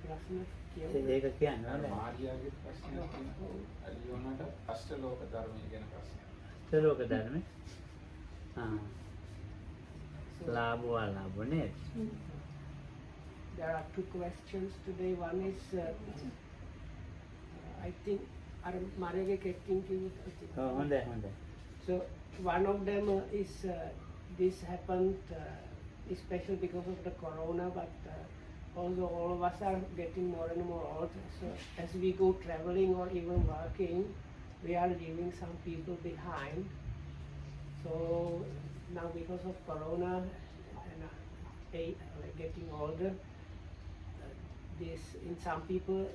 ඒක කියන්නේ මාර්යාගේ ප්‍රශ්නයක් තියෙනවා. අලියෝනට අෂ්ටලෝක ධර්මය ගැන ප්‍රශ්නයක්. අෂ්ටලෝක ධර්මය. ලාභෝ අලාභෝ නේද? There are two questions today. One is, I think, Mariage Ketting. හොඳයි. So one of them is this happened especially because of the corona, but also all of us are getting more and more old. So as we go traveling or even working, we are leaving some people behind. So now because of corona and like getting older, this in some people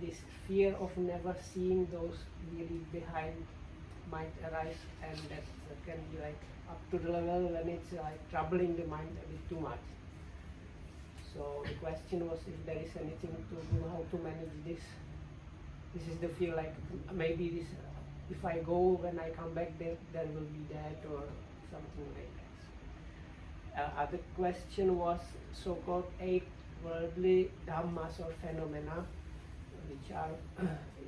this fear of never seeing those we leave behind might arise, and that can be like up to the level when it's like troubling the mind a bit too much. So the question was if there is anything to do, how to manage this. This is the fear, like maybe this, if I go, when I come back there will be that or something like that. Other question was so-called 8 worldly dhammas or phenomena, which are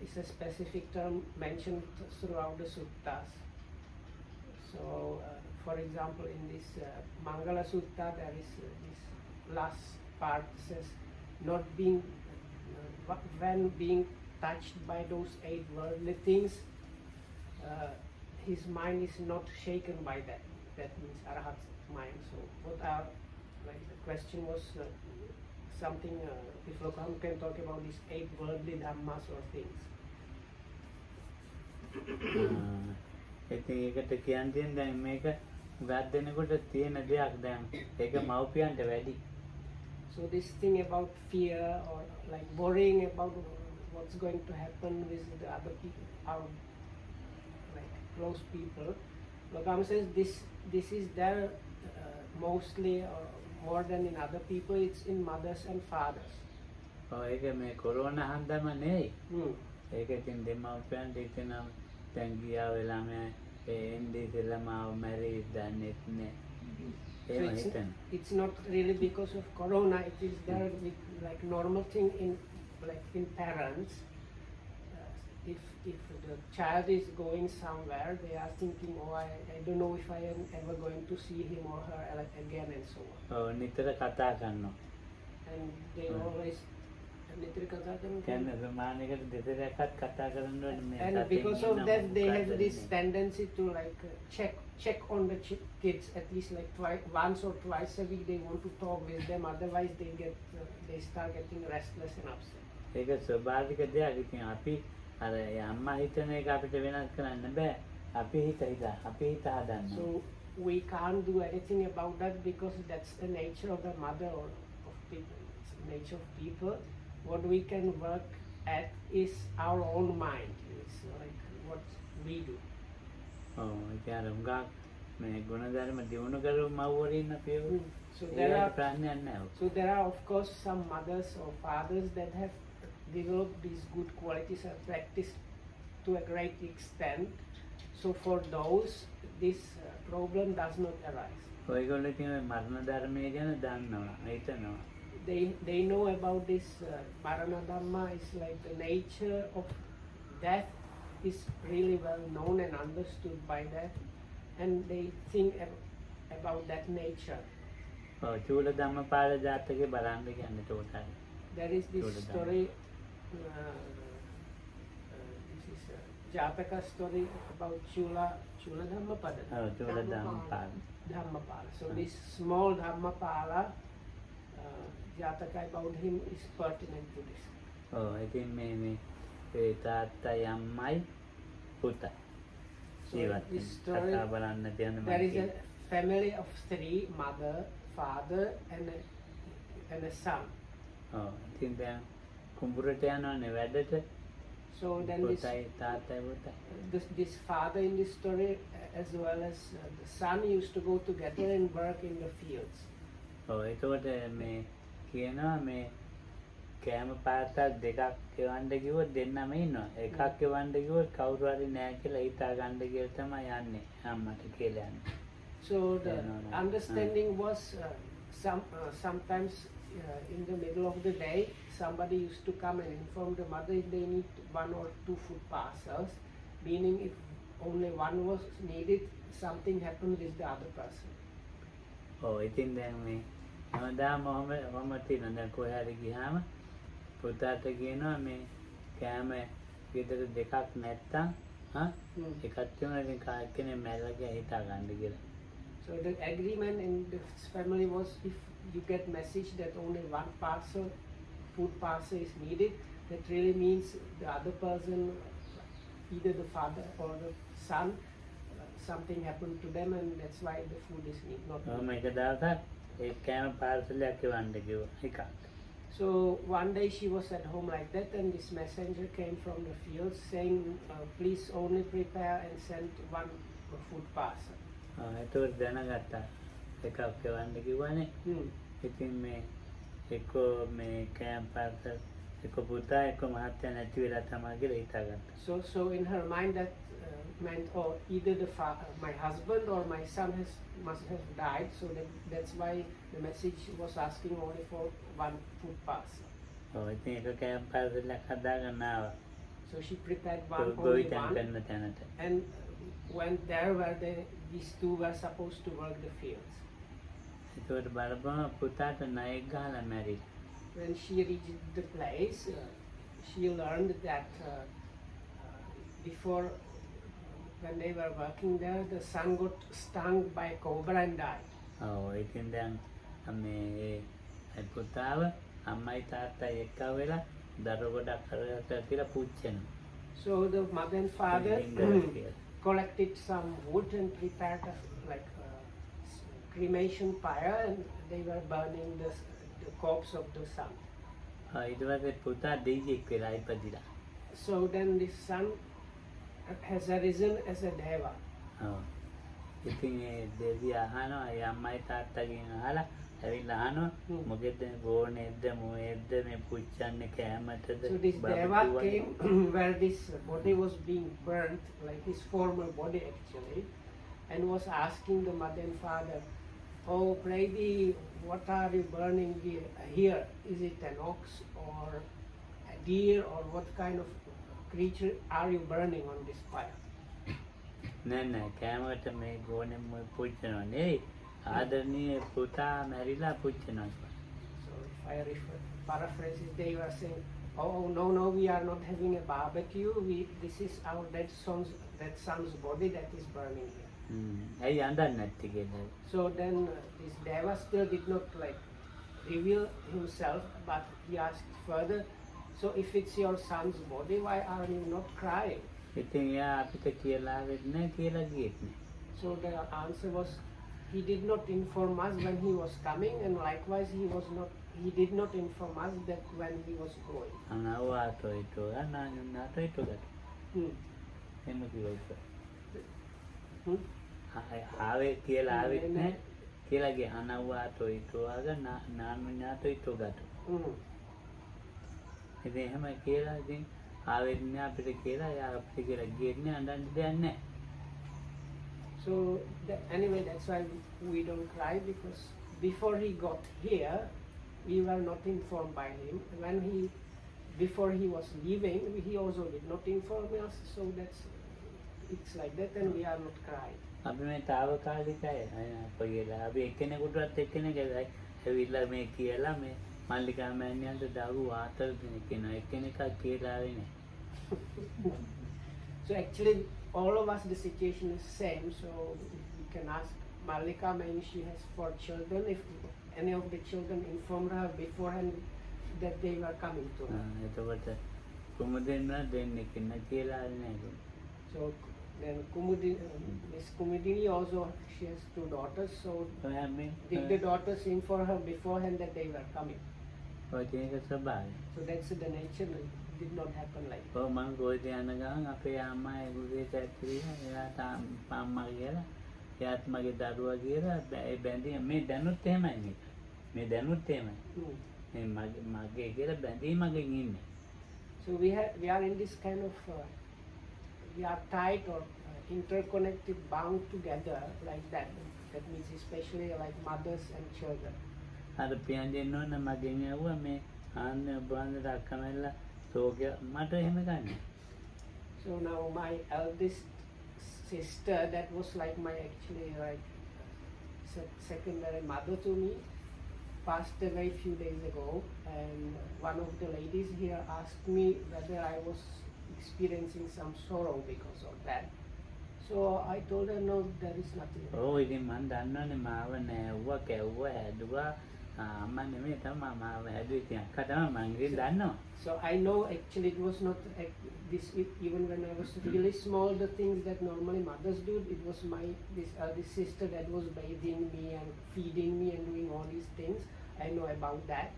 is a specific term mentioned throughout the suttas. So, for example, in this Mangala Sutta, there is this last part says, not being when being touched by those 8 worldly things, his mind is not shaken by that. That means Arahat's mind. So, what are like the question was something if Lokam can talk about these 8 worldly dhammas or things. ඉතින් ඒකට කියන්නේ දැන් මේක ගත් දෙනකොට තියෙන දෙයක් දැන් ඒක මව්පියන්ට වැඩි. So this thing about fear or like worrying about what's going to happen with the other people, our like close people, Lokam says this is there mostly or more than in other people. It's in mothers and fathers. ඒක මේ corona හන්දම නෙයි. ඒක ඉතින් දෙමව්පියන්ට ඉතින් දැන් ගියා වෙලාම එන්නේ ඉතලම මැරි දන්නේත් නෑ. It's not really because of corona. It is there with like normal thing in like in parents. If the child is going somewhere, they are thinking, oh, I don't know if I am ever going to see him or her again and so on. නිතර කතා කරනවා. And they always නිතර කතා කරනවා. කියන්නේ සමානයකට දෙතරයක්වත් කතා කරන්න ඕනේ මේ. And because of that, they have this tendency to like check on the kids at least like once or twice a week. They want to talk with them. Otherwise, they start getting restless and upset. ඒක ස්වභාවික දෙයක්. ඉතින් අපි අර අම්මා හිතන එක අපිට වෙනස් කරන්න බෑ. අපි හිත හදන්න. So we can't do anything about that because that's the nature of the mother or of people. It's the nature of people. What we can work at is our own mind. It's like what we do. ඒ අර උඟා මේ ගුණධර්ම දිනු කරු මව්වරින් අපි So there are of course some mothers or fathers that have developed these good qualities and practice to a great extent. So for those, this problem does not arise. ඔයගොල්ලෝ කියන මරණ ධර්මය ගැන දන්නවා හිතනවා. They know about this Marana Dhamma. Is like the nature of death is really well known and understood by that, and they think about that nature. චූල ධම්මපාල ජාතකේ බලන්න කියන්නේ තෝතයි. There is this story. This is a Jataka story about Chula Dhammapada. Chula Dhammapala. So this small Dhammapala, Jataka about him is pertinent to this. ඉතින් මේ තාත්තා යම්මයි පුතයි. So this story, there is a family of 3, mother, father and a son. ඉතින් දැන් කුඹුරට යනවනේ වැඩට. So then this father in this story as well as the son used to go together and work in the fields. එතකොට මේ කියනවා මේ කෑම පාත්තක් දෙකක් එවන්න කිව්වොත් දෙන්නම ඉන්නවා. එකක් එවන්න කිව්වොත් කවුරු හරි නැහැ කියලා හිතා ගන්න කියලා තමයි යන්නේ අම්මට කියලා යන්නේ. So the understanding was sometimes in the middle of the day, somebody used to come and inform the mother if they need 1 or 2 food parcels, meaning if only one was needed, something happened with the other person. ඔව් ඉතින් දැන් මේ හැමදාම මම තියෙනවා දැන් කොහේ හරි ගියාම පුතාට කියනවා මේ කෑම ගෙදර දෙකක් නැත්තම් එකක් තියෙනවා ඉතින් කාක් කෙනෙක් මැරලා ගියා හිතා ගන්න කියලා. So the agreement in this family was if you get message that only one parcel, food parcel is needed, that really means the other person, either the father or the son, something happened to them and that's why the food is needed. Not මේක දවසක් ඒ කෑම පාර්සලයක් එවන්න කිව්වා එකක්. So one day she was at home like that and this messenger came from the field saying, please only prepare and send one food parcel. ඒතකොට දැනගත්තා එකක් එවන්න කිව්වනේ. ඉතින් මේ එක්කෝ මේ කෑම පාර්සල් එක්ක පුතා එක්ක මහත්තයා නැති වෙලා තමයි කියලා හිතාගත්තා. So in her mind that meant either my husband or my son must have died, so that's why the message was asking only for one food parcel. ඉතින් එක කෑම පාර්සලයක් හදාගන්න ආවා. So she prepared only ගොවිතැන් one කරන තැනට. and went there where these two were supposed to work the fields. ඒතකොට බලපුවම පුතාට ණයෙක් ගහලා මැරිලා. When she reached the place, she learned that before when they were working there, the son got stung by a cobra and died. ඉතින් දැන් මේ පුතාව අම්මයි තාත්තයි එක්ක වෙලා දරුව ගොඩක් කරලා තියලා පුච්චෙනවා. So the mother and father collected some wood and prepared like a cremation pyre and they were burning the corpse of the son. ඊට පස්සේ පුතා දෙයියෙක් වෙලා ඉපදිලා. So then this son has arisen as a deva. ඉතින් ඒ දෙවිය අහනවා ඒ අම්මයි තාත්තගෙන් අහලා ඇවිල්ලා අහනවා මොකෙද ගෝණෙද්ද මොයේද්ද මේ පුච්චන්නේ කෑමටද. So this deva came where this body was being burnt, like his former body actually, and was asking the mother and father, oh Brady, what are you burning here? Is it an ox or a deer or what kind of creature are you burning on this fire? නෑ කෑමට මේ ගෝණෙන් මොයි පුච්චනවා නෙවෙයි ආදරණීය පුතා මැරිලා පුච්චනවා. So if I paraphrase it, they were saying, oh no, we are not having a barbecue, this is our dead son's body that is burning here. ඇයි අඬන්නේ නැත්තේ කියලා. So then this deva still did not like reveal himself, but he asked further, so if it's your son's body, why are you not crying? ඉතින් එයා අපිට කියලා ආවෙත් නැහැ කියලා ගියෙත් නැහැ. So the answer was, he did not inform us when he was coming, and likewise he did not inform us that when he was going. අනවතොයිතෝ අනන්නතොයිතෝ එම කිව්වා. ආවේ කියලා ආවෙත් නැහැ කියලා ගේ අනවතොයිතෝ ආග නාන්නතොයිතෝ ගතෝ. ඉතින් එහෙම කියලා ඉතින් ආවෙත් නැහැ අපිට කියලා එයා අපිට කියලා ගියෙත් නැහැ අඬන්න දෙයක් නැහැ. So anyway, that's why we don't cry, because before he got here, we were not informed by him. Before he was leaving, he also did not inform us. So it's like that, and we are not crying. අපි මේ తాවකාලිකයි අපේලා අපි එක්කෙනෙකුටවත් එක්කෙනෙක්ගේ ඇවිල්ලා මේ කියලා මේ මල්ලිකා මෑණියන්ට දරුවෝ 4 දෙනෙක් ඉන්නවා එක්කෙනෙක්වත් කියලා ආවේ නැහැ. So actually all of us the situation is same, so we can ask Mallika, maybe she has 4 children, if any of the children informed her beforehand that they were coming to her. එතකොට කුමුදින්න දෙන්නෙක් ඉන්න කියලා නැහැ. So then Miss Kumudini also, she has 2 daughters, so did the daughters inform her beforehand that they were coming? So that's the nature, it did not happen like that. මම ගෝධි යන ගමන් අපේ අම්මා ඒගොල්ලේ පැත්තේ එයාට අම්මා කියලා එයාත් මගේ දරුවා කියලා ඒ බැඳී මේ දැනුත් එහෙමයි මේ දැනුත් එහෙමයි මේ මගේ කියලා බැඳීමකින් ඉන්නේ. So we are in this kind of we are tied or interconnected, bound together like that. That means especially like mothers and children. අර පියන්ජෙන් ඕන මගෙන් ඇහුවා මේ ආන්න බාන්දට අක්කමැල්ලා සෝකය මට එහෙම ගන්න. So now my eldest sister, that was like my actually like secondary mother to me, passed away a few days ago, and one of the ladies here asked me whether I was experiencing some sorrow because of that. So I told her no, there is nothing. ඔව් ඉතින් මම දන්නවනේ මාව නෑවුවා කැව්වා හැදුවා අම්මා නෙමෙයි තමයි මාව හැදුවේ ඉතින් අක්කා තමයි මං ඉතින් දන්නවා. So I know actually it was not this even when I was really small, the things that normally mothers do, it was this sister that was bathing me and feeding me and doing all these things. I know about that,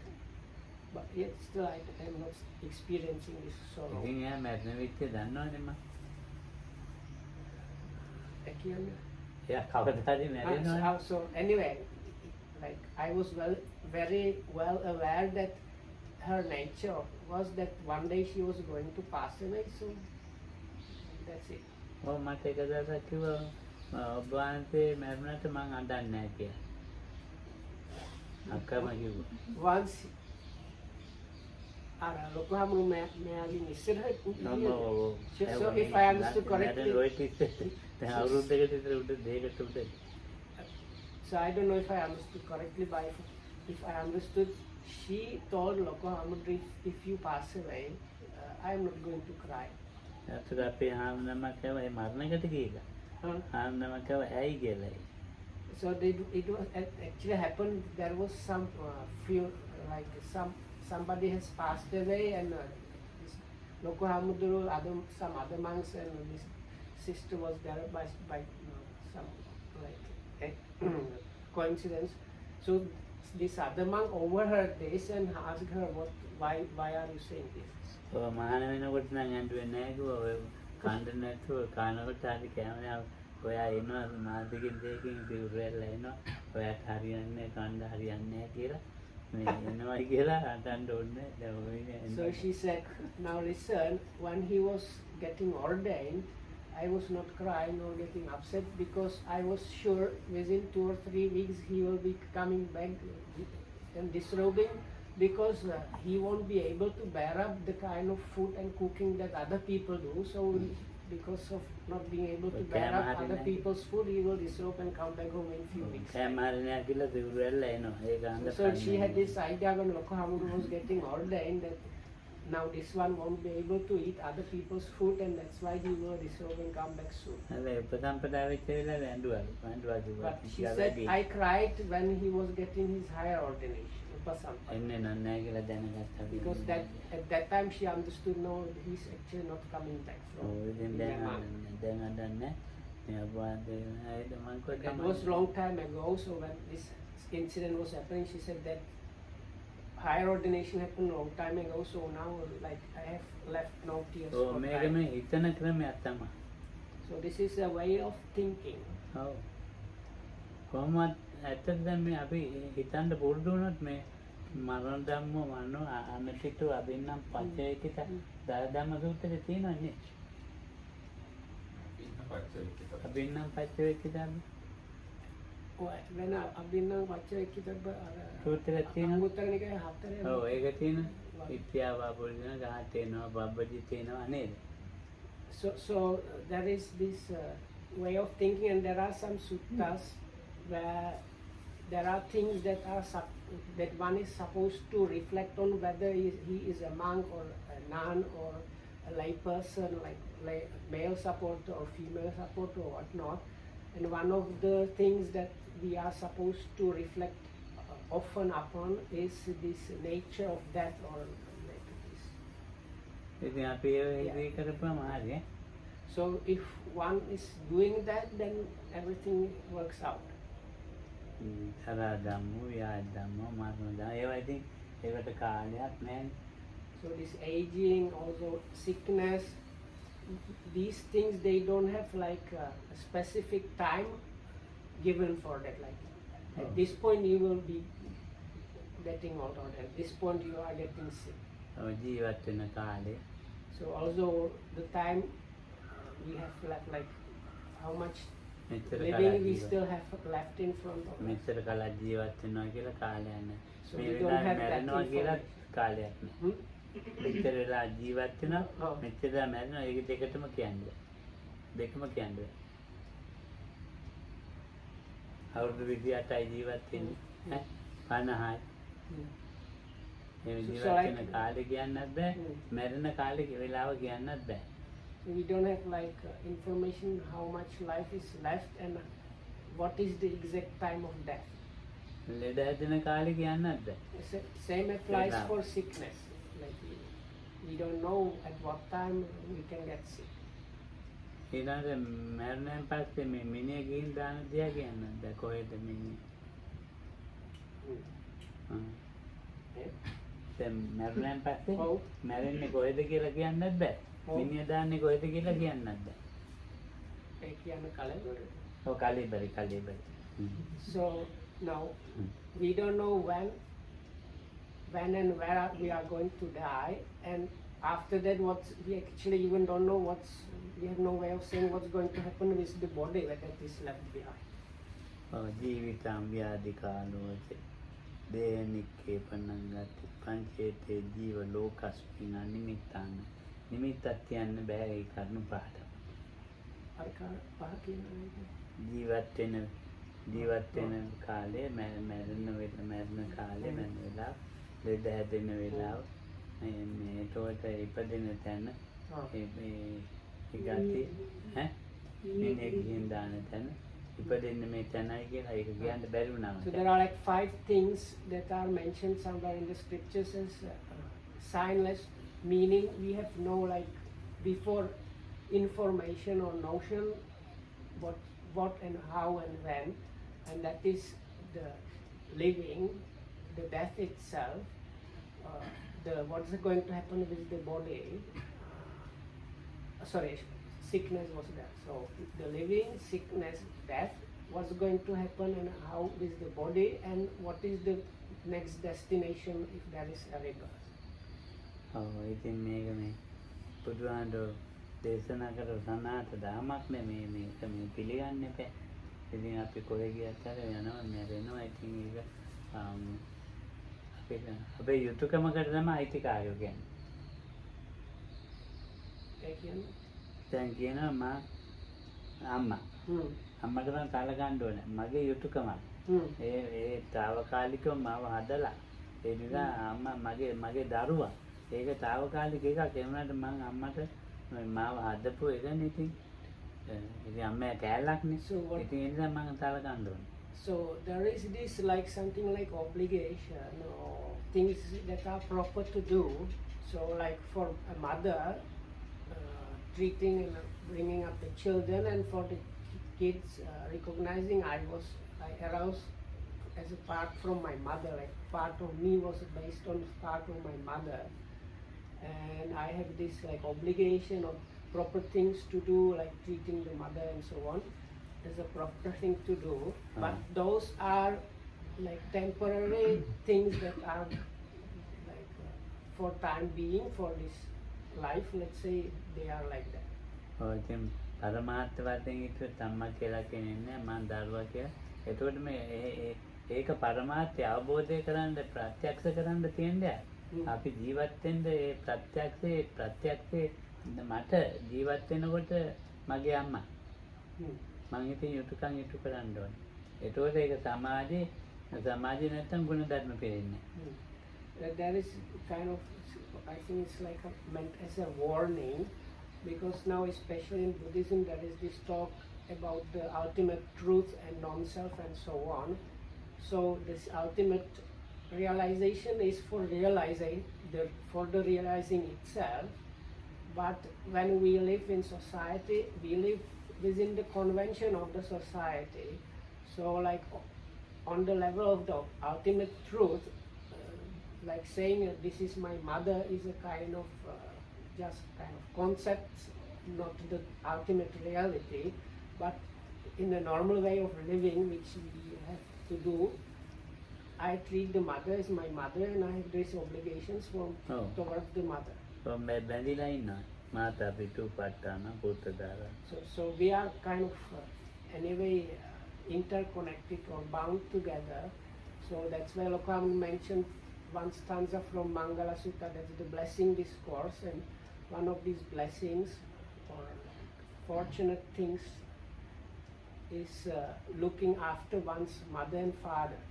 but yet still I am not experiencing this sorrow. ඉතින් එයා මැරෙන විදිය දන්නවනේ මම. Again, එයා කවදා හරි මැරෙනවා. so anyway, like I was very well aware that her nature was that one day she was going to pass away, so that's it. ඔව් මට එක දවසක් කිව්වා ඔබ වහන්සේ මැරුණාට මං අඬන්නේ නැහැ කියලා. අක්කම කිව්වා. Once local hamru meagin isserha so if I understood correctly, so I don't know if I understood correctly, but if I understood, she told local hamru, if you pass away, I am not going to cry. අතට අපේ හාමුදුරුවෝ කව ඒ මරණකට ගිහලා හාමුදුරුවෝ කව ඇයි කියලා. So it was actually happened, there was some few like somebody has passed away, and this local hamuduru, some other monks, and this sister was there by some like coincidence. So this other monk overheard this and asked her, why are you saying this? ඔය මහාන වෙනකොට නම් ඇඬුවේ නැහැ කිව්වා. ඔය කන්න නැතුව කනකොට හරි කැමරාව ඔයා එනවා මාසිකින් දෙකකින් ඉතිරිලා එනවා. ඔයාට හරියන්නේ කන්න හරියන්නේ නැහැ කියලා. So she said, now listen, when he was getting ordained, I was not crying or getting upset because I was sure within 2 or 3 weeks he will be coming back and disrobing, because he won't be able to bear up the kind of food and cooking that other people do. So because of not being able to bear up other people's food, he will disrobe and come back home in few weeks. So she had this idea when Loko Hamuru was getting ordained that now this one won't be able to eat other people's food, and that's why he will disrobe and come back soon. But she said, I cried when he was getting his higher ordination. Because at that time she understood, no, he's actually not coming back from That was long time ago. So when this incident was happening, she said that higher ordination happened long time ago. So now, like, I have left no tears for time. So this is a way of thinking. ඇත්තට දැන් මේ අපි හිතන්න පුරුදු වුණොත් මේ මරණ ධම්ම මනෝ අනතිතු අබින්නම් පච්චේකිත ධම්ම සූත්‍රයේ තියෙනනේ. අබින්නම් පච්චේකිත වෙන අබින්නම් පච්චේකිත සූත්‍රයේ තියෙනවා. මුත්‍රානිකේ හතරේ. ඔව් ඒක තියෙනවා. ඉත්‍යාව අපුරින ගාතේනවා බබ්බජි තියෙනවා නේද? So there is this way of thinking, and there are some suttas where there are things that one is supposed to reflect on, whether he is a monk or a nun or a lay person, like male supporter or female supporter or whatnot. And one of the things that we are supposed to reflect often upon is this nature of death, or like this. So if one is doing that, then everything works out. So this aging, also sickness, these things, they don't have like a specific time given for that. Like at this point you will be getting old, or at this point you are getting sick. So also the time we have like how much මෙච්චර living we කලක් still have left in front of us. මෙච්චර කලක් ජීවත් වෙනවා කියලා කාලයක් නැහැ. So මේ we don't වෙලාවේ have that මැරෙනවා කියලා information. කාලයක් නැහැ. Hmm? මෙච්චර වෙලා ජීවත් වෙනවා ඔව්. මෙච්චර වෙලා මැරෙනවා ඒක දෙකටම කියන්නේ. දෙකම කියන්නේ. අවුරුදු 28යි ජීවත් වෙන්නේ. ඈ 50යි. Hmm. මේ So ජීවත් like- වෙන කාලේ කියන්නත් බෑ. මැරෙන කාලේ වෙලාව කියන්නත් බෑ. So we don't have like information how much life is left and what is the exact time of death. ලෙඩ හැදෙන කාලේ කියන්නත් බෑ. Same applies Yeah. for sickness. Like we don't know at what time we can get sick. ඊළඟට මැරෙනන් පස්සේ මේ මිනිහ ගිහින් දාන දියා කියන්නත් බෑ කොහෙද මිනිහ. Hmm. Yeah. දැන් මැරුණන් පස්සේ ඔව්. මැරෙන්නේ කොහෙද කියලා කියන්නත් බෑ. ඔව්. මිනිහ දාන්නේ කොහෙද කියලා කියන්නත් බෑ. ඒ කියන්නේ කලබල. ඔව් කලිබරි. So now Hmm. we don't know when and where we are going to die, and after that we actually even don't know we have no way of saying what's going to happen with the body that is left behind. ඔව් ජීවිතං ව්‍යාධි කාලෝච දේනික්කේ පන්නංගති පංචේතේ ජීව ලෝකස්මින නිමිත්තාන නිමිත්තක් තියන්න බෑ ඒ කරුණු පහට. අර පහ කියන්නේ ජීවත් වෙන කාලේ මැරෙන කාලේ මැරෙන වෙලාව ලෙඩ හැදෙන වෙලාව මේ ඒකට ඉපදෙන තැන ඒ ගති ඈ මිනිහ ගිහින් දාන තැන ඉපදෙන්න මේ තැනයි කියලා ඒක කියන්න බැරි වුණා So මට. there are like 5 things that are mentioned somewhere in the scriptures as signless, meaning we have no like before information or notion what and how and when, and that is the living, the death itself, what's going to happen with the body. Sorry, sickness was there. So the living, sickness, death, what's going to happen and how with the body, and what is the next destination if there is a rebirth. ඔව් ඉතින් මේක මේ බුදුහාඳෝ දේශනා කරපු සනාත ධර්මයක් නෙමෙයි මේක මේ පිළිගන්න එපා. ඉතින් අපි කොහෙ ගියත් අර යනවා මැරෙනවා. ඉතින් ඒක අපේ යුතුයකමකට තමයි අයිතිකාරයෝ කියන්නේ. ඒ කියන්නේ? දැන් කියනවා මා අම්මා Hmm. අම්මට නම් කලකන්න ඕනේ. මගේ යුතුයකමක්. Hmm. ඒ తాවකාලිකව මාව හදලා ඒ නිසා අම්මා මගේ දරුවා ඒක తాවකාලික එකක්. ඒ වුණාට මං අම්මට මාව හදපු එකනේ ඉතින් අම්මා කෑල්ලක්නේ. So what- ඉතින් ඒ නිසා මං කලකන්න ඕනේ. So there is this like something like obligation or things that are proper to do. So like for a mother, treating and bringing up the children, and for the kids recognizing I aroused as a part from my mother, like part of me was based on part of my mother, and I have this like obligation of proper things to do, like treating the mother and so on. There's a proper thing to do, but those are like temporary things that are like for time being, for this life, let's say they are like that. ඔව් ඉතින් පරමාර්ථ වශයෙන් හිතුවත් අම්මා කියලා කියන්නේ මං දරුවා කියලා. එතකොට මේ ඒක පරමාර්ථය අවබෝධය කරන්න ප්‍රත්‍යක්ෂ කරන්න තියෙන්නේ. අපි ජීවත් වෙන්න ඒ ප්‍රත්‍යක්ෂේ මට ජීවත් වෙනකොට මගේ අම්මා මං ඉතින් යුතුයකම් ඉටු කරන්න ඕනේ. එතකොට ඒක සමාජේ නැත්තම් ගුණ ධර්ම පිරෙන්නේ. There is kind of, I think it's like meant as a warning, because now especially in Buddhism there is this talk about the ultimate truth and non-self and so on. So this ultimate realization is for realizing itself. But when we live in society, we live within the convention of the society. So like on the level of the ultimate truth, like saying this is my mother is a kind of just kind of concept, not the ultimate reality. But in the normal way of living, which we have to do, I treat the mother as my mother, and I have these obligations towards the mother. බැඳිලා ඉන්නවා. මාතා පිටු පට්ටාන පුත්‍රදාර. So we are kind of anyway interconnected or bound together. So that's why Lokam mentioned one stanza from Mangala Sutta, that's the blessing discourse, and one of these blessings or fortunate things is looking after one's mother and father.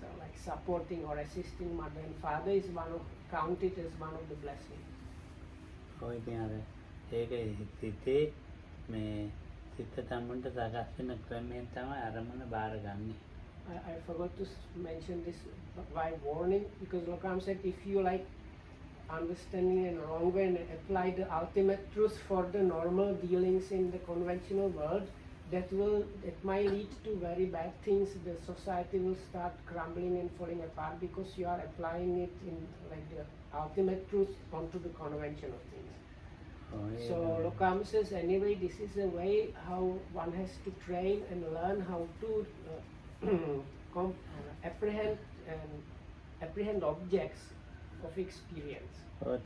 So like supporting or assisting mother and father is counted as one of the blessings. ඔය ඉතින් අර ඒක හිතේ මේ සිත තමුන්ට සකස් වෙන ක්‍රමයෙන් තමයි අරමුණ බාරගන්නේ. I forgot to mention this by warning, because Lokam said if you like understanding in a wrong way and apply the ultimate truth for the normal dealings in the conventional world, that might lead to very bad things. The society will start crumbling and falling apart because you are applying it in like the ultimate truth onto the conventional things. So Lokam says anyway this is a way how one has to train and learn how to apprehend objects of experience.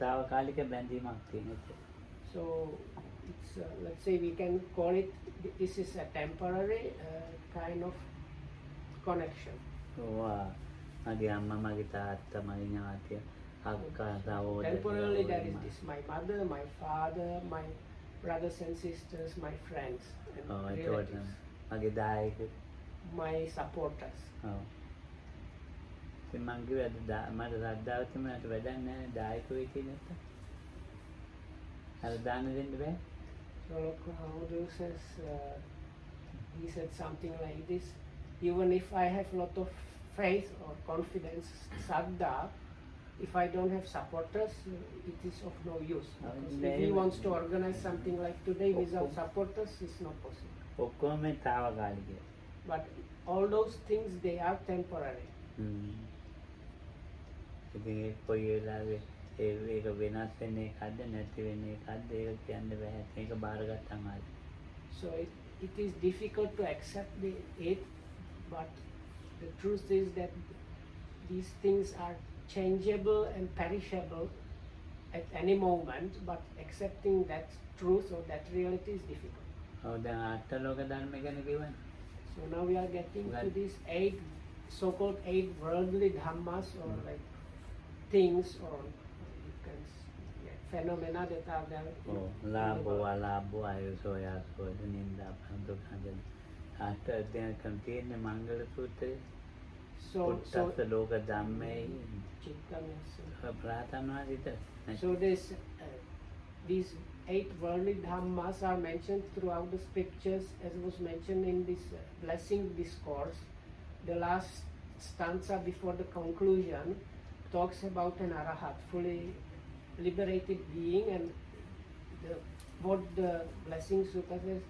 තාවකාලික බැඳීමක් තියෙනවා. So it's let's say we can call it, this is a temporary kind of connection. මගේ අම්මා මගේ තාත්තා මගේ ඥාතිය අක්කා සහෝදරයෝ Temporarily there is this, my mother, my father, my brothers and sisters, my friends and relatives, මගේ දායක my supporters. ඉතින් මං කිව්වා මට ශ්‍රද්ධාව තිබුණාට වැඩක් නැහැ දායකයෝ කියන එක. අර දාන දෙන්න බෑ. So Guru says, he said something like this: even if I have a lot of faith or confidence, saddha, if I don't have supporters, it is of no use. Because if he wants to organize something like today without supporters, it's not possible. ඔක්කොම තාවකාලිකයි. But all those things, they are temporary. ඉතින් ඒ කොයි වෙලාවෙ ඒක වෙනස් වෙන එකක්ද නැති වෙන එකක්ද ඒක කියන්න බෑ. ඒක බාරගත්තම හරි. So it is difficult to accept it, but the truth is that these things are changeable and perishable at any moment, but accepting that truth or that reality is difficult. දැන් අටලෝක ධර්ම ගැන කියවනේ. So now we are getting to these so-called 8 worldly dhammas, or like things, or you can phenomena that are there. ලාභෝ අලාභෝ ආයුෂෝ යාසෝ නින්දා පන්දුකන්ද අට දැන් තියෙන්නේ මංගල සූත්‍රයේ. පුත්තස්ස ලෝක ධම්මේ ප්‍රාර්ථනා විතර. So these 8 worldly dhammas are mentioned throughout the scriptures, as was mentioned in this blessing discourse. The last stanza before the conclusion talks about an arahat, fully liberated being, and what the blessing sutta says,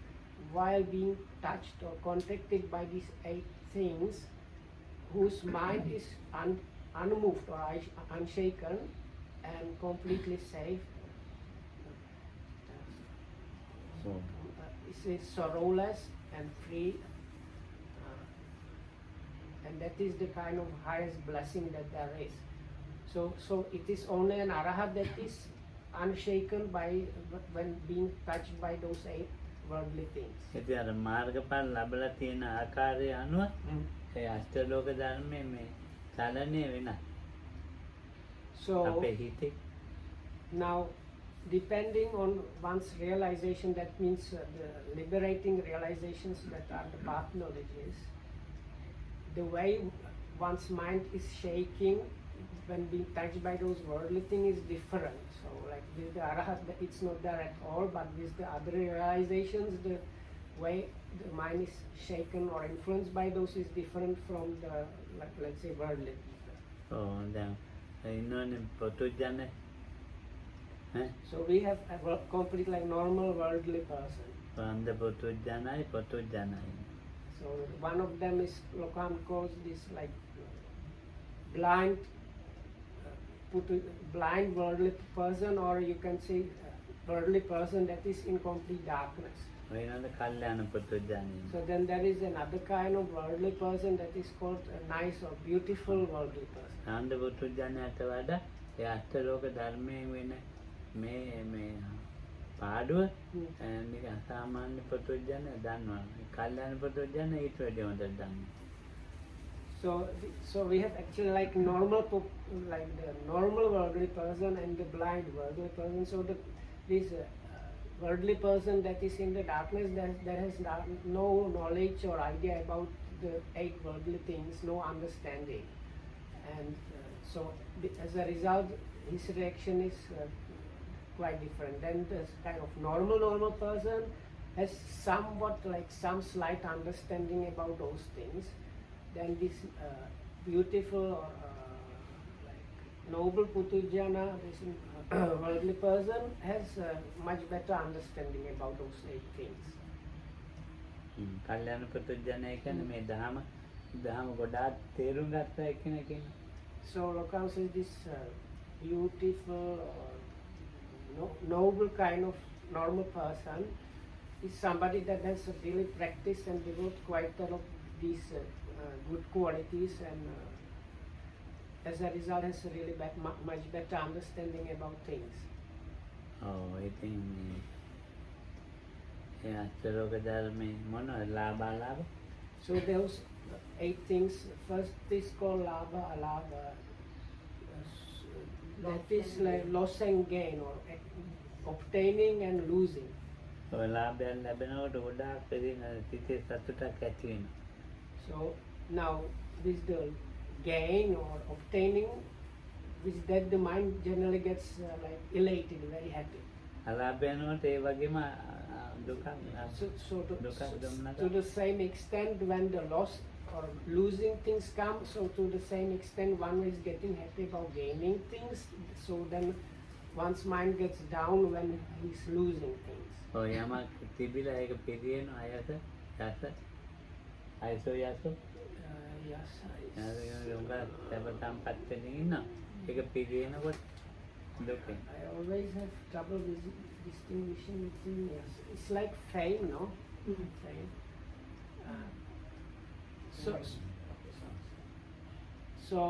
while being touched or contacted by these 8 things, whose mind is unmoved or unshaken and completely safe. It says sorrowless and free, and that is the kind of highest blessing that there is. So it is only an arahat that is unshaken by when being touched by those 8 worldly things. ඉතින් අර මාර්ගඵල ලැබලා තියෙන ආකාරය අනුව ඒ අෂ්ටලෝක ධර්මයේ මේ චලනය වෙනස්. So අපේ හිතේ now, depending on one's realization, that means the liberating realizations that are the path knowledges, the way one's mind is shaking when being touched by those worldly things is different. So like with the arahat, it's not there at all, but with the other realizations, the way the mind is shaken or influenced by those is different from the, like, let's say, worldly. දැන් ඉන්නෝනේ පොතුජනේ. So we have a complete like normal worldly person. වන්ද පොතුජනයි. So one of them is Lokam calls this like blind worldly person, or you can say worldly person that is in complete darkness. වෙනද කල්යාණ පොතුජනයි. So then there is another kind of worldly person that is called a nice or beautiful worldly person. ආන්ද පොතුජනයට වඩා ඒ අෂ්ටලෝක ධර්මයේ වෙන මේ පාඩුව Hmm. නිකන් සාමාන්‍ය පොතොජ්ජන දන්නවා. කල්යාණ පොතොජ්ජන ඊට වැඩි හොඳට දන්නවා. So we have actually like like the normal worldly person and the blind worldly person. So this worldly person that is in the darkness, that has no knowledge or idea about the 8 worldly things, no understanding, and so as a result, his reaction is quite different. Then this kind of normal person has somewhat like some slight understanding about those things. Then this beautiful or like noble Putujana, this worldly person, has much better understanding about those 8 things. කල්යාණ පොතොජ්ජන කියන්නේ මේ දහම ගොඩාක් තේරුම් ගත්ත එක්කෙනෙක් ඉන්නවා. So Lokan says this beautiful noble kind of normal person is somebody that has really practiced and developed quite a lot of these good qualities, and as a result has a really much better understanding about things. ඉතින් ඒ අෂ්ටලෝක ධර්මයේ මොනවද ලාභ? So those 8 things, first is called labha, alabha. That is like loss and gain, or obtaining and losing. ඔය ලාභයන් ලැබෙනකොට ගොඩාක් සිතේ සතුටක් ඇති වෙනවා. So now this the gain or obtaining, which that the mind generally gets like elated, very happy. අලාභයන්ට ඒ වගේම So to the same extent, when the loss or losing things come, so to the same extent one is getting happy about gaining things. So then one's mind gets down when he's losing things. ඔය යමක් තිබිලා ඒක පිරියෙන අයස අයසෝ යසෝ Yes. ඒක පිරියෙනකොට දුකයි. I always have trouble with distinguishing between, yes, it's like fame, no? Fame. So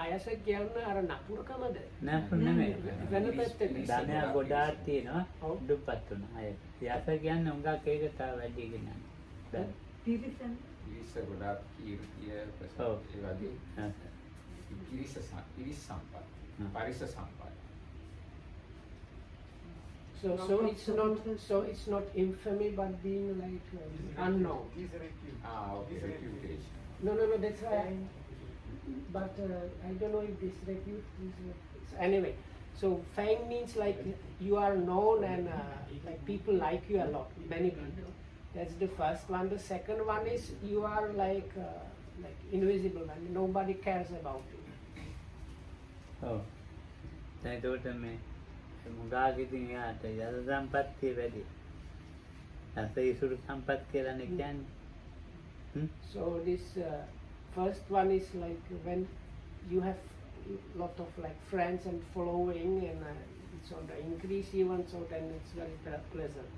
අයස කියන්න අර නපුරකමද? නපුර නෙමෙයි. වෙන පැත්තේ ධනය ගොඩාක් තියෙනවා දුප්පත් වුණා අය. යස කියන්නේ උංගක් ඒක තව වැඩි ගෙනන්නේ. දැන් ඉරිස ගොඩාක් කීර්තිය ඒ වගේ ඉරිස සම්පත් පරිස සම්පත්. So it's not infamy, but being like unknown. Okay, reputation. No, that's why. But I don't know if this repute is. So anyway, so fame means like you are known and like people like you a lot, many people. That's the first one. The second one is you are like invisible and nobody cares about you. ඔව්. දැන් ඒකට මේ මුගාගේ ඉතින් යාට යද සම්පත්තිය වැඩි. අසීසුරු සම්පත් කියලානේ කියන්නේ. So this first one is like when you have lot of like friends and following, and it's on the increase even, so then it's very pleasant.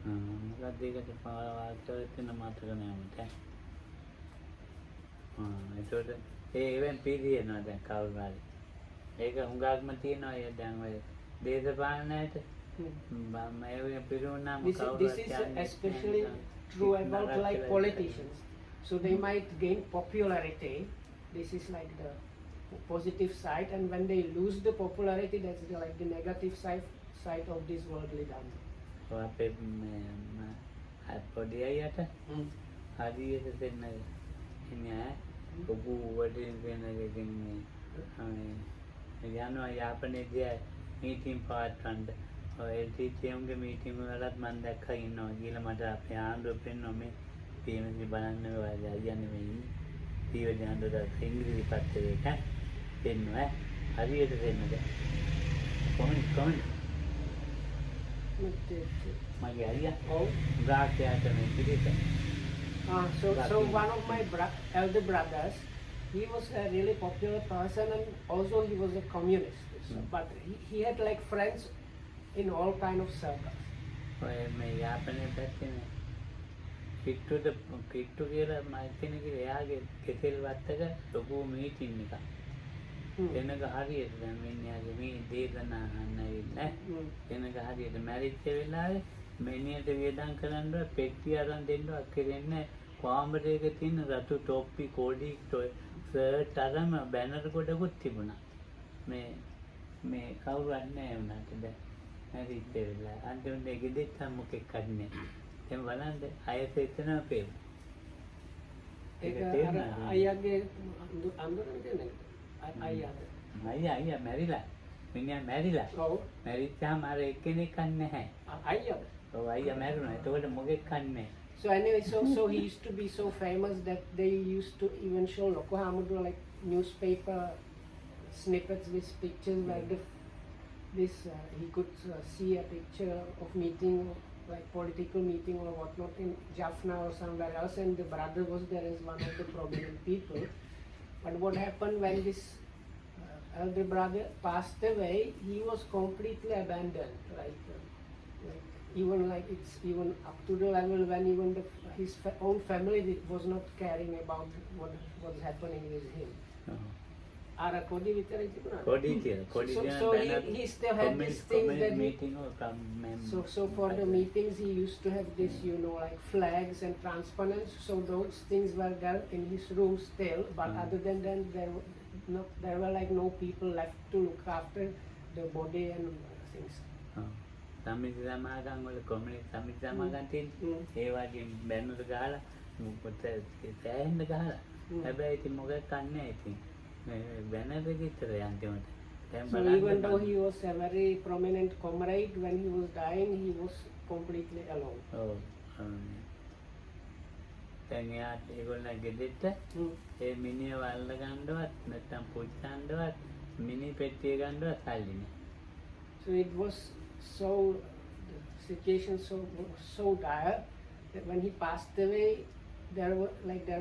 මොකක්ද ඒකට පාවාට වෙන මාතක නෑ මට. ඒකට ඒවෙන් පිළියෙනවා දැන් කවුරු හරි. ඒක හුඟක්ම තියෙනවා ඒ දැන් ඔය දේශපාලනයට This is especially true about like politicians. So they might gain popularity. This is like the positive side, and when they lose the popularity, that's like the negative side of this worldly dhamma. අපේ පොඩි අයියට හරියට දෙන්න ඉන්නේ ඔබ වඩින් වෙනකින් යනවා යාපනයේදී meeting පාට්ටන්න ඔය ටීචර්ගේ meeting වලත් මම දැක්කා ඉන්නවා කියලා මට අපේ ආණ්ඩුව පෙන්වනවා මේ පීමසි බලන්න ඔයාලා යන්නේ මේ පීවදී ආණ්ඩුවට ඉංග්‍රීසි පත්තරේක පෙන්වනවා හරියට දෙන්නද කොමෙන්ට් මගේ අයියා ගාකයාට මේ පිළිත So one of my elder brothers, he was a really popular person, and also he was a communist. So, but he had like friends in all kind of circles. ඔය මේ යාපනයේ පැත්තේ කිට්ටු කියලා මම කෙනෙක් එයාගේ කෙසෙල් වත්තක ලොකු මීටින් එකක්. එනක හරියට දැන් මිනිහාගේ මේ දේශනා අහන්න ඇවිල්ලා එනක හරියට මැරිච්ච වෙලාවේ මිනිහට වියදම් කරන්න පෙට්ටිය අරන් දෙන්නවත් කෙරෙන්නේ කාමරයක තියෙන රතු ටොප්පි කොඩි ෂර්ට් අරම බැනර් කොටකුත් තිබුණා මේ කවුරුත් නැහැ වුණාට දැන් මැරිච්ච වෙලාව අන්තිමට ගෙදෙට්ට මොකෙක් කන්නේ දැන් බලන්න අයස එතනම පේන ඒක අයියාගේ අඳුරන කෙනෙක් අයියා මැරිලා මිනිහා මැරිලා ඔව් මැරිච්චාම අර එක්කෙනෙක් කන්නේ නැහැ අයියා ඔව් අයියා මැරුණා එතකොට මොකෙක් කන්නේ So anyway, so he used to be so famous that they used to even show Loko Hamudu like newspaper snippets with pictures where he could see a picture of meeting, like political meeting or whatnot in Jaffna or somewhere else, and the brother was there as one of the prominent people. But what happened when this elder brother passed away, he was completely abandoned, even like it's even up to the level when even his own family was not caring about what was happening with him. Ara kodi vitara tibuna. Kodi tiya, kodi tiya. So he still had these things that meeting or so for the meetings he used to have this, like flags and transparents. So those things were there in his room still. But other than that, there were like no people left to look after the body and things. සමිති සමාගම් වල community සමිති සමාගම් තියෙන ඒ වගේ banner ගහලා මොකද සෑහෙන්න ගහලා හැබැයි ඉතින් මොකක් කන්නේ ඉතින් මේ බැනර් එක විතරයි අන්තිමට දැන් So even though he was a very prominent comrade, when he was dying he was completely alone. ඔව් දැන් ඒගොල්ලෝ ගෙදෙට්ට ඒ මිනිහව අල්ල ගන්නවත් නැත්නම් පුච්චන්නවත් මිනි පෙට්ටිය ගන්නවත් සල්ලි නෑ. So it was the situation so dire that when he passed away, there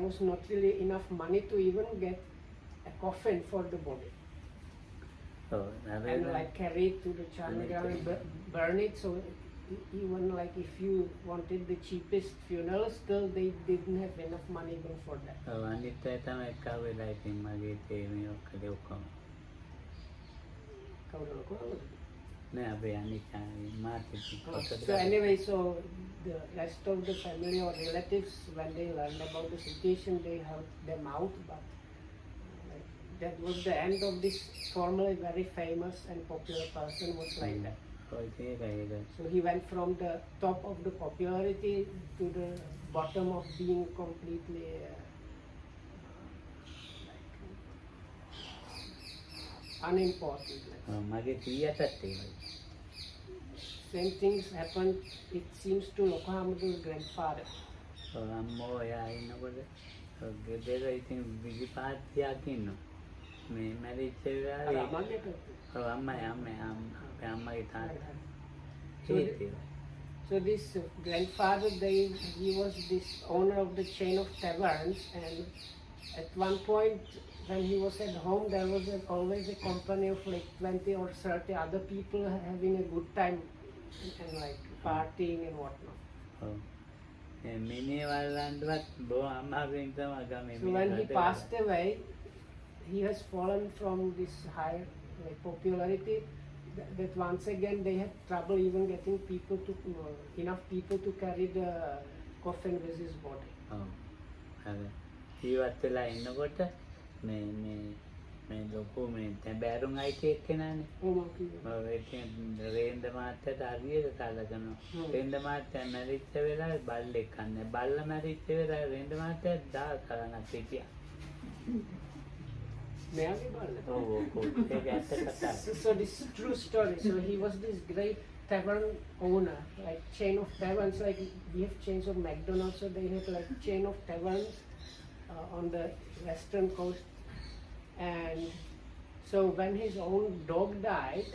was not really enough money to even get a coffin for the body. And like carry it to the Chandragram and burn it. So even like if you wanted the cheapest funeral, still they didn't have enough money even for that. අනිත් අය තමයි කවෙලා ඉතින් මගේ තේ මේ ඔක්කොම ඔක්කොම නෑ අපේ අනිත් So anyway, so the rest of the family or relatives, when they learned about the situation, they helped them out. But that was the end of this formerly very famous and popular person was like that. So he went from the top of the popularity to the bottom of being completely unimportant. මගේ කීයටත් ඒවයි. Same things happened, it seems, to Loko Hamudu's grandfather. අම්මෝ එයා ඉන්නකොට ගෙදර ඉතින් විජිපාත්තියක් ඉන්නවා. මේ මැරිච්ච වෙලාවේ අම්මගේ තාත්තා. So this grandfather, he was this owner of the chain of taverns, and at one point when he was at home, there was always a company of like 20 or 30 other people having a good time and like partying and whatnot. So when he passed away, he has fallen from this high popularity that once again they had trouble even getting enough people to carry the coffin with his body. ජීවත් වෙලා ඉන්නකොට මේ ලොකු මේ බෑරුම් අයිති එක්කෙනානේ. රේන්ද මාත්‍යට හරියට සලකනවා. රේන්ද මාත්‍යා මැරිච්ච වෙලාවේ බල්ලෙක් කන්නේ. බල්ල මැරිච්ච වෙලාවේ රේන්ද මාත්‍යා 10 කරණක් හිටියා. මෙයාගේ බල්ල. ඔව් ඒක ඇත්ත කතාවක්. So this is true story. So he was this great tavern owner, like chain of taverns, like we have chains of McDonald's, so they have like chain of taverns on the western coast. And so when his own dog died,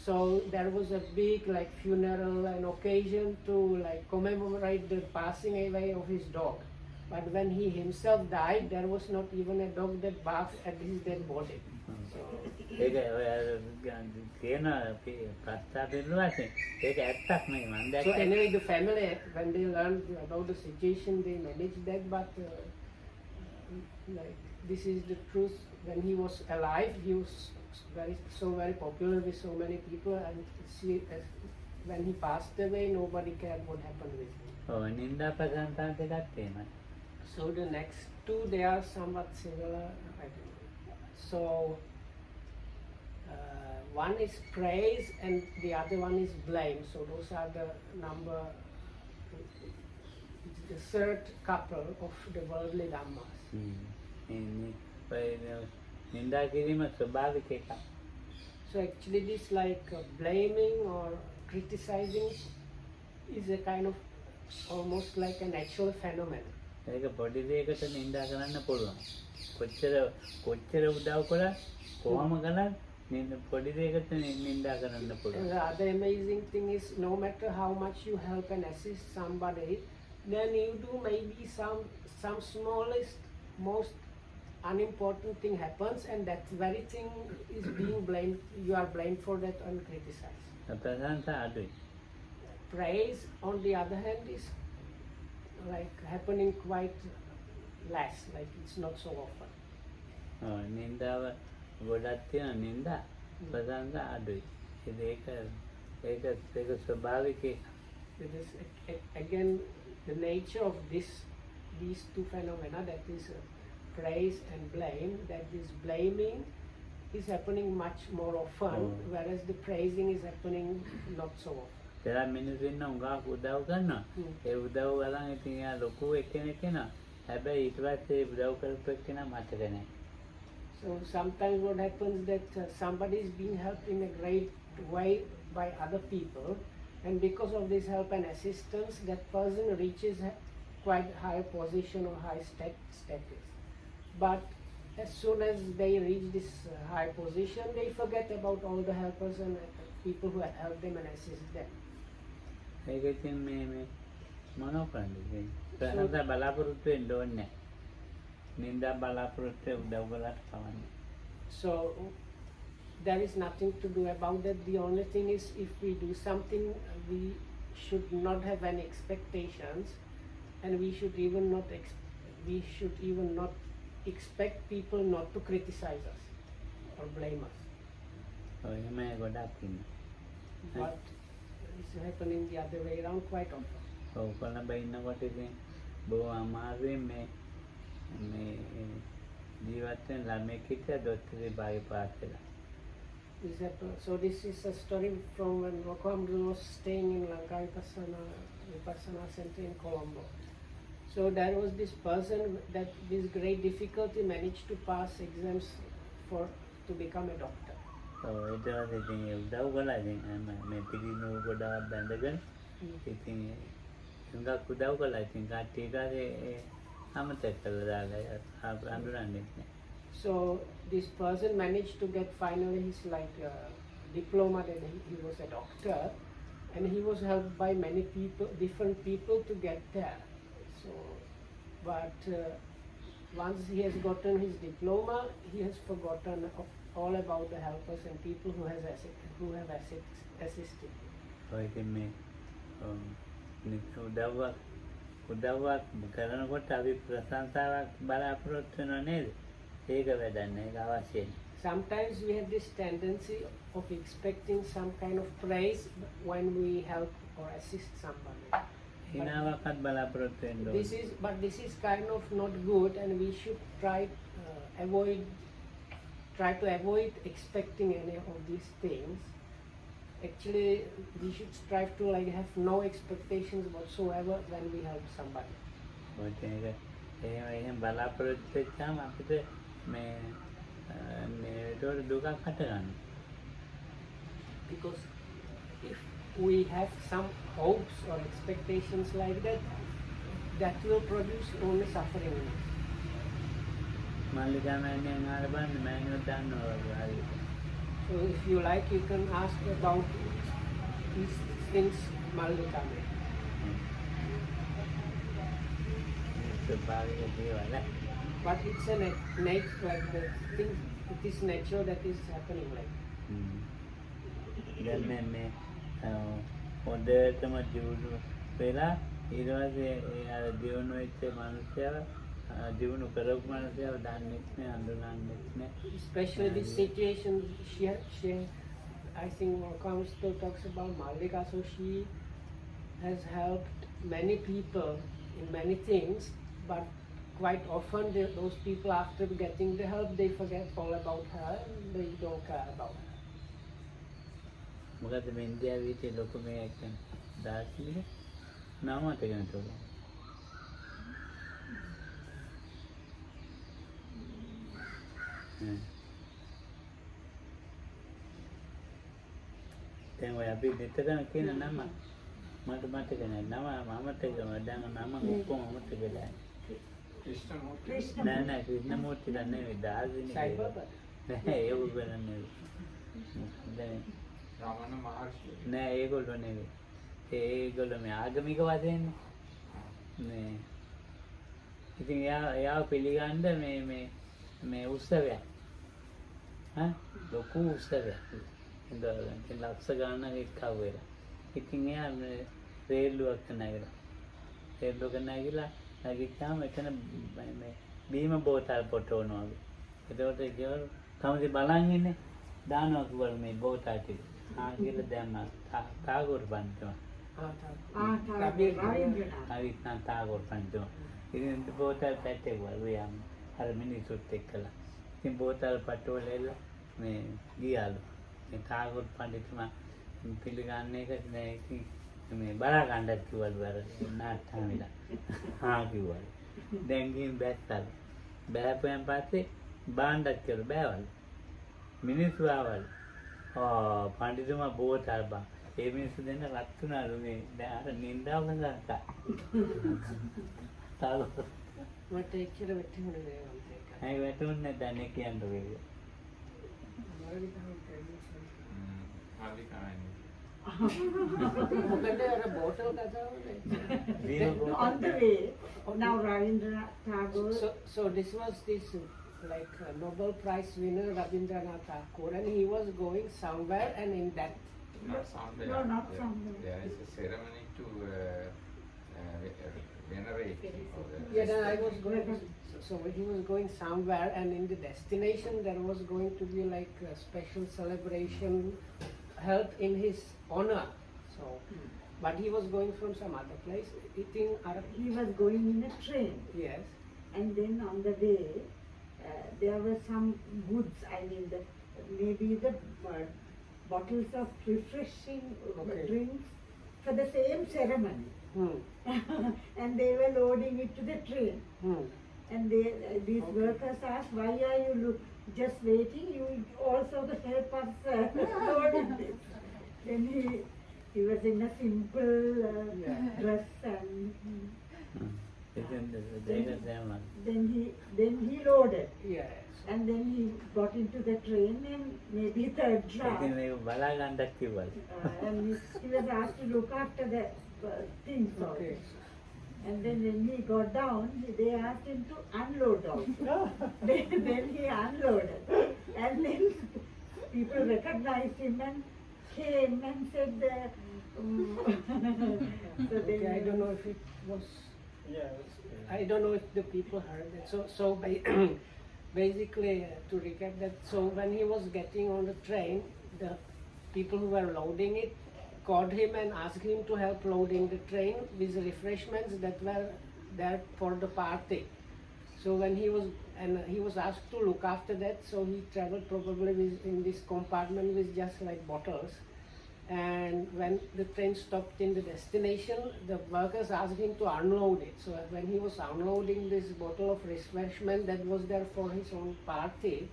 so there was a big like funeral and occasion to like commemorate the passing away of his dog. But when he himself died, there was not even a dog that barked at his dead body. ඒක කියන කතා පිළිවෙලක් ඒක ඇත්තක් නෙමෙයි මම දැක්කේ. So anyway, the family, when they learned about the situation, they managed that, but like this is the truth when he was alive, he was very popular with so many people, and when he passed away, nobody cared what happened with him. ඔව් නින්දා ප්‍රශංසා දෙකක් තියෙනවා. So the next two, they are somewhat similar. I think. So one is praise and the other one is blame. So those are the number. It's the third couple of the worldly dhammas. නින්දා කිරීම ස්වභාවික එකක්. So actually this like blaming or criticizing is a kind of almost like a natural phenomenon. ඒක පොඩි දෙයකට නින්දා කරන්න පුළුවන්. කොච්චර උදව් කරත් කොහොම කළත් පොඩි දෙයකට නින්දා කරන්න And පුළුවන්. the other amazing thing is no matter how much you help and assist somebody, then you do maybe some smallest, most unimportant thing happens, and that very thing is being blamed. You are blamed for that and criticized. ප්‍රශංසා අඩුයි. Praise, on the other hand, is like happening quite less. Like it's not so often. නින්දාව ගොඩක් තියෙන නින්දා ප්‍රශංසා අඩුයි. ඒක ස්වභාවික එකක්. It is again the nature of these two phenomena, that is praise and blame. That is blaming is happening much more often, whereas the praising is happening not so often. පෙර මිනිස්සු ඉන්න උගාක් උදව් කරනවා. ඒ උදව් වලන් ඉතින් යා ලොකු එක්කෙනෙක් කෙනා. හැබැයි ඊට පස්සේ උදව් කරපු එක්කෙනා මතක නැහැ. So sometimes what happens that somebody is being helped in a great way by other people, and because of this help and assistance, that person reaches quite high position or high status. But as soon as they reach this high position, they forget about all the helpers and people who have helped them and assist them. ඒක ඉතින් මේ මොනව කරන්නද? ප්‍රශංසා බලාපොරොත්තු වෙන්න ඕනේ නැහැ. නින්දා බලාපොරොත්තු උදව් කළාට කවන්නේ. So there is nothing to do about that. The only thing is, if we do something, we should not have any expectations, and we should even not expect people not to criticize us or blame us. ඔය එහෙම ගොඩක් ඉන්නවා. But it's happening the other way around quite often. ඔව් කොළඹ ඉන්නකොට ඉතින් බොහොම අමාරුවෙන් මේ ජීවත් වෙන ළමෙක් හිටියා දොස්තර විභාගේ පාස් වෙලා. So this is a story from when Rokamdu was staying in Lanka Vipassana Center in Colombo. So there was this person that with great difficulty managed to pass exams to become a doctor. ඔව් ඊට පස්සේ ඉතින් ඒ උදව් කළා. ඉතින් මේ පිළිනු ගොඩාක් බැඳගෙන ඉතින් හුඟක් උදව් කළා. ඉතින් කට්ටිය අමතක කළා දාලා අඳුරන්නේ නැහැ. So this person managed to get finally his diploma, that he was a doctor, and he was helped by many people, different people to get there. So, but once he has gotten his diploma, he has forgotten all about the helpers and people who have assisted him. ඔය ඉතින් මේ උදව්වක් කරනකොට අපි ප්‍රශංසාවක් බලාපොරොත්තු වෙනව නේද? ඒක වැඩක් නෑ. ඒක අවශ්‍ය නෑ. Sometimes we have this tendency of expecting some kind of praise when we help or assist somebody. හිනාවක්වත් බලාපොරොත්තු වෙන්න ඕනේ. This is kind of not good, and we should try to avoid expecting any of these things. Actually, we should strive to have no expectations whatsoever when we help somebody. එහෙම බලාපොරොත්තු වෙච්චාම අපිට මේකට දුකක් හට ගන්නවා. Because if we have some hopes or expectations like that, that will produce only suffering in us. Mallika මෑණියන් අහලා බලන්න මෑණියෝ දන්නවා හරියට. So if you like, you can ask about these things, Mallika. But it's a nature, like the thing, it is nature that is happening like. දැන් මේ හොඳටම දියුණු වෙලා ඊට පස්සේ අර දියුණු වෙච්ච මිනිස්සයා දියුණු කරපු මනුස්සයව දන්නෙත් නෑ අඳුනන්නෙත් නෑ. Especially this situation, she I think Wakam still talks about Malika, so she has helped many people in many things, but quite often those people, after getting the help, they forget all about her and they don't care about her. මොකද මේ ඉන්දියාවේ හිටිය ලොකු මේ දාර්ශනික නමට ගැන තෝරනවා. දැන් ඔය අපි දෙතරම කියන නම මට මතක නෑ. නම මමතකම දැන් නම ඔක්කොම මතක වෙලා. Krishnamurti. නෑ නෑ ක්‍රිෂ්ණමූර්ති නෙවෙයි දාර්ශනික. නෑ ඒක වෙනන්නේ. දැන් Ramana Maharshi. නෑ ඒගොල්ලෝ නෙවෙයි. ඒගොල්ලෝ මේ ආගමික වශයෙන් මේ ඉතින් එයා පිළිගන්න මේ උත්සවයක්. ලොකු උත්සවයක්. ඉතින් ලක්ෂ ගණනක් එක්කව වෙලා. ඉතින් එයා රේල්ලුවක් නැගලා. රේල්ලුවක නැගිලා නැගිට්ටාම එතන මේ බීම බෝතල් පොටවනවා. එතකොට ඒගොල්ලෝ තමයි බලන් ඉන්නේ. දානවා කිව්වලු මේ බෝතල් ටික. කියලා දැම්මා. තාගොර පන්තිම. හරිත් නම් තාගොර පන්තිම. ඉතින් බෝතල් පැටේවලු යම් අර මිනිසුත් එක්කලා. ඉතින් බෝතල් පටවල මේ ගියාලු. මේ තාගොර පන්තිතුමා පිළිගන්නේ එක නෑ. ඉතින් මේ බලා ගන්නත් කිව්වලු අර නාට්ටාමිලා. කිව්වලු. දැන් ගිහින් බැස්සලු. බෑපුවෙන් පස්සේ බාණ්ඩත් කියලා බෑවලු. මිනිස්සු ආවලු. පණ්ඩිතුමා බෝතල් බං. ඒ මිනිස්සු දෙන්න රත් වුණාලු මේ දැන් අර නින්දාව ගත්තා. තාලෝ. මට එච්චර වැටුනේ නෑ මන්ට. ඇයි වැටුන්නේ දැන් කියන්න වෙන්නේ. මොකද අර බෝතල් කතාවනේ. On the way, now Rabindranath Tagore. So this was this like Nobel Prize winner Rabindranath Tagore, and he was going somewhere, and in that. Not somewhere. No, not somewhere. There is a ceremony to venerate. Yeah, then I was going. So he was going somewhere, and in the destination there was going to be like a special celebration held in his honor. So, but he was going from some other place. Eating. He was going in a train. Yes. And then on the way, there were some goods. I mean, maybe the bottles of refreshing drinks for the same ceremony. And they were loading it to the train. And these workers asked, "Why are you just waiting? You also help us loading this." Then he was in a simple dress and. Then he loaded. Yes. And then he got into the train and maybe third draft. ඉතින් මේක බලා ගන්නත් කිව්වලු. And he was asked to look after the things also. And then when he got down, they asked him to unload also. then he unloaded. And then people recognized him and came and said, so then, I don't know if it was. I don't know if the people heard it. So basically, to recap that, so when he was getting on the train, the people who were loading it called him and asked him to help loading the train with refreshments that were there for the party. So when he was asked to look after that, so he traveled probably in this compartment with just like bottles. And when the train stopped in the destination, the workers asked him to unload it. So when he was unloading this bottle of refreshment that was there for his own party,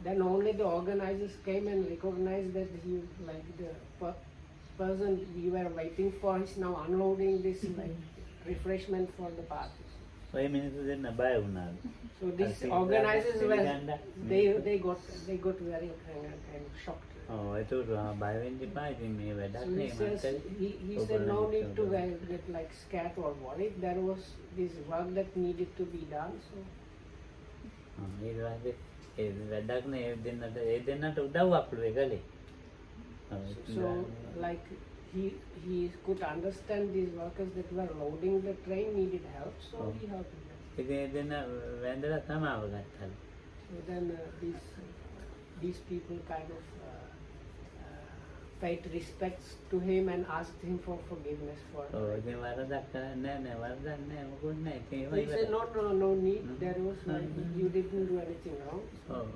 then only the organizers came and recognized that he, like the person we were waiting for, is now unloading this like refreshment for the party. ඔය මිනිස්සු දෙන්න බය වුණාලු. So these organizers were they got very kind of shocked. ඒකට බය වෙන්න එපා. ඉතින් මේ වැඩක් නේ මට. He said no need to get like scared or worried. There was this work that needed to be done. So ඊට පස්සේ ඒ වැඩක් නේ ඒ දෙන්නට උදව්වක් පුළු ඒකලේ. So like he could understand these workers that were loading the train needed help, so he helped them. ඉතින් ඒ දෙන්න වැඳලා සමාව ගත්තලු. So then these people kind of paid respects to him and asked him for forgiveness for. ඔව් ඉතින් වරදක් කරන්නේ නෑ වරදක් නෑ මොකුත් නෑ. ඉතින් ඒවා He said, ඉවරයි. no need. There was you didn't do anything wrong. ඔව්.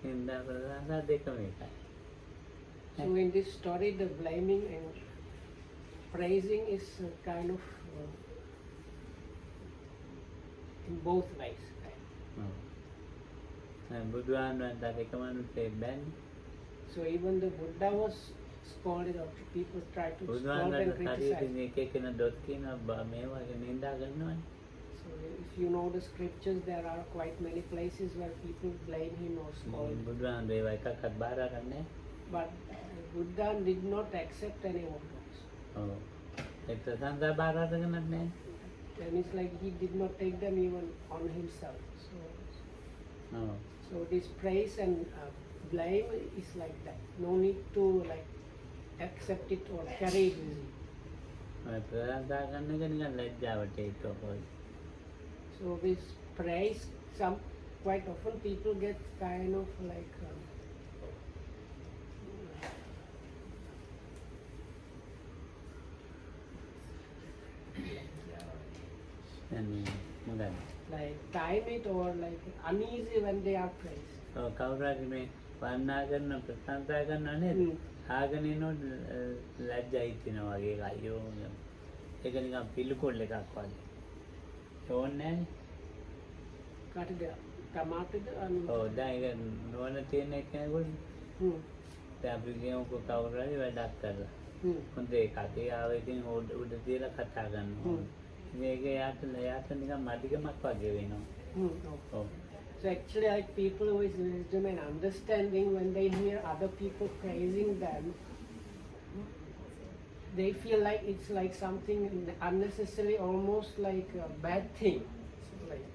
හින්දා ප්‍රදාන දෙකම එකයි. So in this story, the blaming and praising is kind of in both ways. Right? ඔව්. බුදුහාමුදුරන්ට දෙකමනුත් බැන්නේ. So even the Buddha was scolded, or people tried to scold and බුදුහාමුදුරන්ට criticize. හරියට එක එකන දොස් කියනවා මේ වගේ නින්දා කරනවනේ. So if you know the scriptures, there are quite many places where people blame him or scold. බුදුහාමුදුරේ ඒවා එකක්වත් බාර ගන්නෑ. But Buddha did not accept any of those. ඔව්. ඒ ප්‍රසංසා බාර අරගෙනත් නෑ. And it's like he did not take them even on himself. ඔව්. So this praise and blame is like that. No need to like accept it or carry it with you. ඔය ප්‍රසංසා කරන එක නිකන් ලැජ්ජාවට හේතුවක්. So this praise, quite often people get kind of like මොකද? like time it or like uneasy when they are praised. ඔව් කවුරු හරි මේ වන්නා කරන ප්‍රසංසා කරනවා නේද? ආගෙන ඉන්නොත් ලැජ්ජා හිතෙනවා වගේ එකයි යෝ. ඒක නිකන් පිළිකුල් එකක් වගේ. ඕනේ නැහැ. කාටද තමාටද ඔව් දැන් ඒක නොවන තියෙන කෙනෙකුට දැන් අපි කියමුකෝ කවුරු හරි වැඩක් කරලා. හොඳ එකක්. ඒ ආව ඉතින් උඩ තියලා කතා කරනවා. මේක යාට නිකන් මදිකමක් වගේ වෙනවා. ඔව්. So actually like people with wisdom and understanding, when they hear other people praising them, they feel like it's like something unnecessary, almost like a bad thing. So like,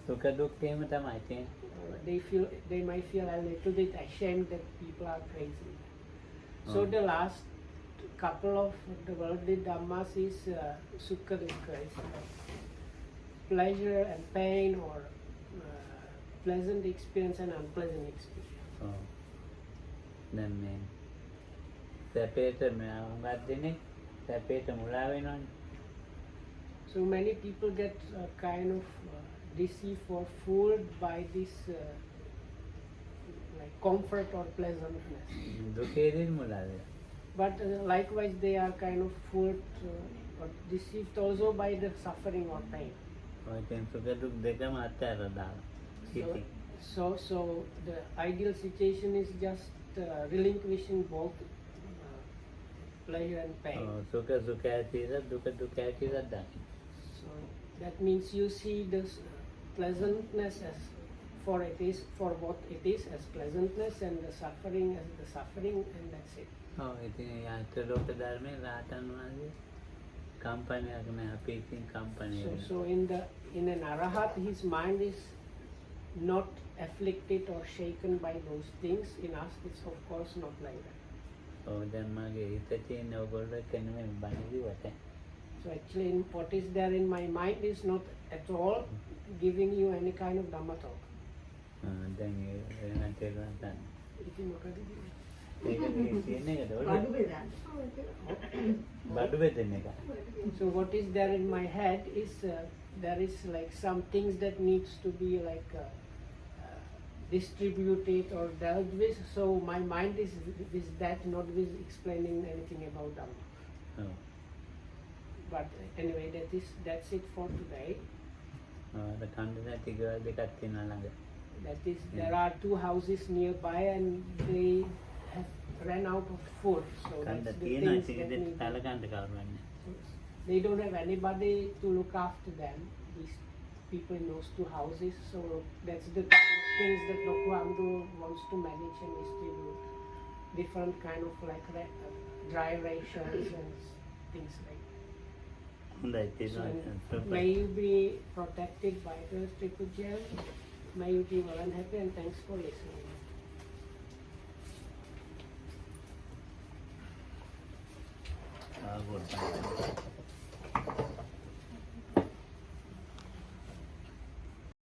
සුඛ දුක්ඛ එහෙම තමයි තියෙන්නේ. they might feel a little bit ashamed that people are praising them. So the last couple of the worldly dhammas is sukha dukkha, pleasure and pain, or pleasant experience and unpleasant experience. ඔව්. දැන් මේ සැපේට මොකක්ද දෙන්නේ? සැපේට මුලා වෙනවනේ. So many people get kind of deceived or fooled by this like comfort or pleasantness. දුකේදී මුලා වෙනවා. But likewise they are kind of fooled or deceived also by the suffering or pain. ඔය දැන් සුඛ දුක් දෙකම අත්හැරලා දාලා. ඉතින් So the ideal situation is just relinquishing both pleasure and pain. සුඛ සුඛ ඇතිලා දුක දුක ඇතිලා දාන්න. So that means you see this pleasantness as for what it is as pleasantness, and the suffering as the suffering, and that's it. ඔව් ඉතින් යන්ත්‍රෝප ධර්මයේ රාතන් වහන්සේ කම්පනයක් නෑ අපි ඉතින් කම්පනය වෙනවා. So in an arahat, his mind is not afflicted or shaken by those things. In us, it's of course not like that. ඔව් දැන් මගේ හිත තියෙන ඔයගොල්ලෝ කෙනෙක් බණිදිවට. So actually, what is there in my mind is not at all giving you any kind of Dhamma talk. දැන් ඒ තේරුම් ගන්න. ඉතින් මොකද කියන්නේ? ඒක තියෙන එකද ඔය? බඩු බෙදෙන එක. So what is there in my head is there is like some things that needs to be like distributed or dealt with. So my mind is with that, not with explaining anything about Dhamma. ඔව්. But anyway, that's it for today. අර කන්ද නැති ගල් දෙකක් තියෙනවා ළඟ. That is, there are two houses nearby and they have ran out of food. So කන්ද that's the තියෙනවා things ඉතින් that ඒක need. කලකන්ද කවුරුන්නේ. They don't have anybody to look after them, these people in those two houses. So that's the kind of things that Lokwandu wants to manage and distribute. Different kind of like dry rations and things like that. හොඳයි තියෙනවා. So, may you be protected by the triple gem. May you be well and happy, and thanks for listening. good.